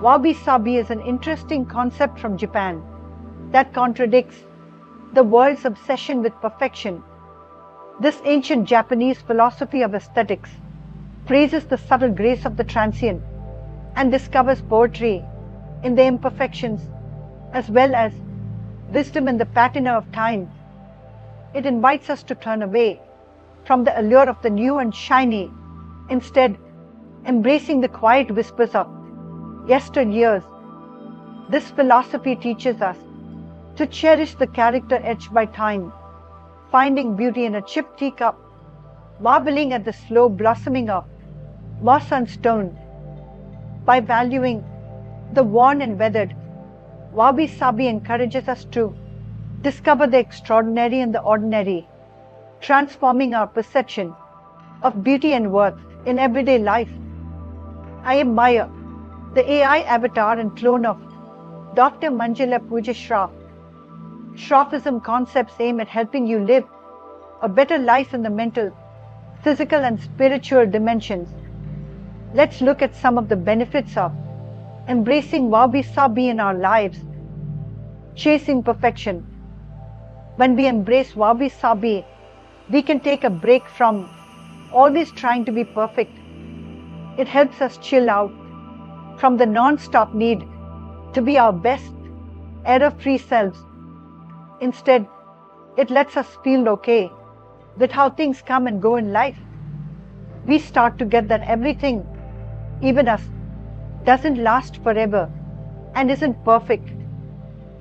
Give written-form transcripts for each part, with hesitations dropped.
Wabi Sabi is an interesting concept from Japan that contradicts the world's obsession with perfection. This ancient Japanese philosophy of aesthetics praises the subtle grace of the transient and discovers poetry in the imperfections as well as wisdom in the patina of time. It invites us to turn away from the allure of the new and shiny, instead embracing the quiet whispers of yesteryears. This philosophy teaches us to cherish the character etched by time, finding beauty in a chipped teacup, marveling at the slow blossoming of moss on stone. By valuing the worn and weathered, Wabi Sabi encourages us to discover the extraordinary in the ordinary, transforming our perception of beauty and worth in everyday life. I admire the AI avatar and clone of Dr. Manjula Pooja Shroff. Shroffism concepts aim at helping you live a better life in the mental, physical, and spiritual dimensions. Let's look at some of the benefits of embracing Wabi Sabi in our lives. Chasing perfection. When we embrace Wabi Sabi, we can take a break from always trying to be perfect. It helps us chill out from the non-stop need to be our best, error-free selves. Instead, it lets us feel okay with how things come and go in life. We start to get that everything, even us, doesn't last forever and isn't perfect.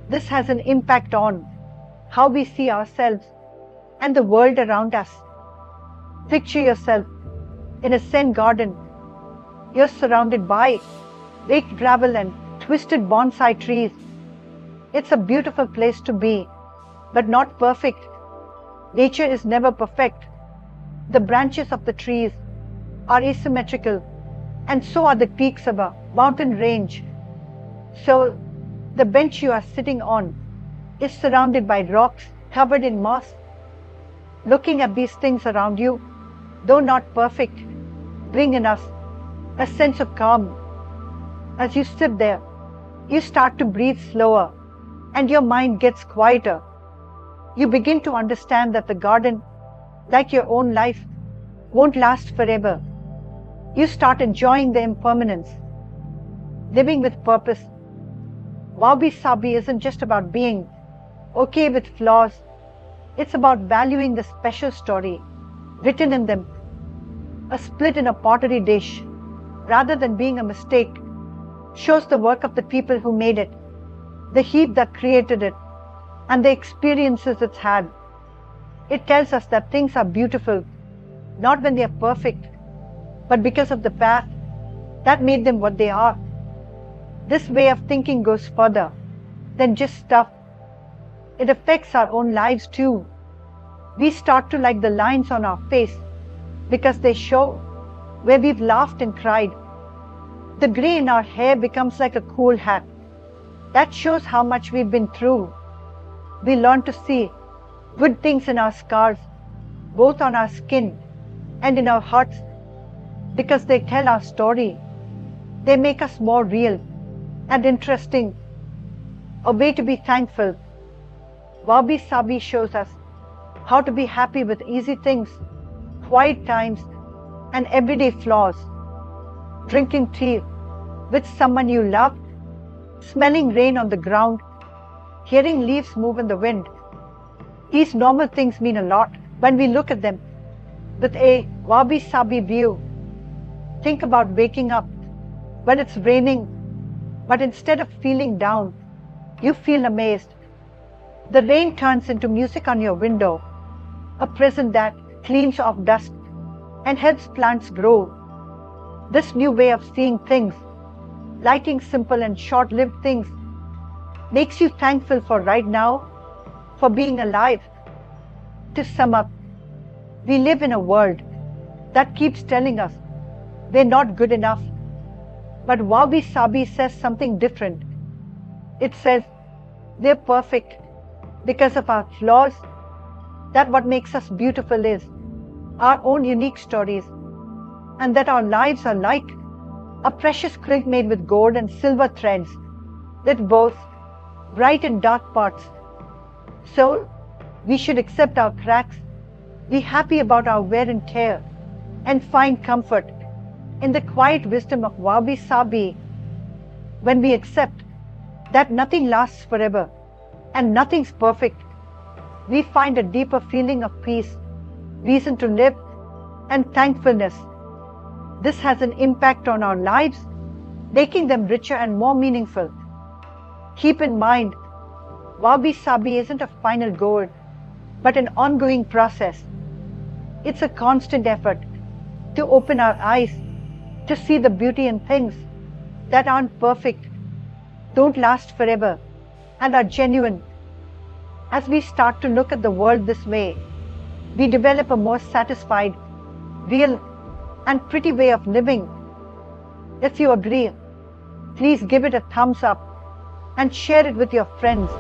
This has an impact on how we see ourselves and the world around us. Picture yourself in a Zen garden. You're surrounded by baked gravel and twisted bonsai trees. It's a beautiful place to be, but not perfect. Nature is never perfect. The branches of the trees are asymmetrical, and so are the peaks of a mountain range. So, the bench you are sitting on is surrounded by rocks covered in moss. Looking at these things around you, though not perfect, bring in us a sense of calm. As you sit there, you start to breathe slower and your mind gets quieter. You begin to understand that the garden, like your own life, won't last forever. You start enjoying the impermanence, living with purpose. Wabi Sabi isn't just about being okay with flaws. It's about valuing the special story written in them. A split in a pottery dish, rather than being a mistake, shows the work of the people who made it, the heat that created it, and the experiences it's had. It tells us that things are beautiful, not when they are perfect, but because of the path that made them what they are. This way of thinking goes further than just stuff. It affects our own lives too. We start to like the lines on our face because they show where we've laughed and cried. The gray in our hair becomes like a cool hat. That shows how much we've been through. We learn to see good things in our scars, both on our skin and in our hearts, because they tell our story. They make us more real and interesting, a way to be thankful. Wabi Sabi shows us how to be happy with easy things, quiet times, and everyday flaws. Drinking tea with someone you love, smelling rain on the ground, hearing leaves move in the wind. These normal things mean a lot when we look at them with a Wabi Sabi view. Think about waking up when it's raining, but instead of feeling down, you feel amazed. The rain turns into music on your window, a present that cleans off dust and helps plants grow. This new way of seeing things, liking simple and short-lived things, makes you thankful for right now, for being alive. To sum up, we live in a world that keeps telling us we're not good enough. But Wabi Sabi says something different. It says we're perfect because of our flaws. That what makes us beautiful is our own unique stories, and that our lives are like a precious quilt made with gold and silver threads, with both bright and dark parts. So, we should accept our cracks, be happy about our wear and tear, and find comfort in the quiet wisdom of Wabi Sabi. When we accept that nothing lasts forever and nothing's perfect, we find a deeper feeling of peace, reason to live, and thankfulness. This has an impact on our lives, making them richer and more meaningful. Keep in mind, Wabi Sabi isn't a final goal, but an ongoing process. It's a constant effort to open our eyes to see the beauty in things that aren't perfect, don't last forever, and are genuine. As we start to look at the world this way, we develop a more satisfied, real, and pretty way of living. If you agree, please give it a thumbs up and share it with your friends.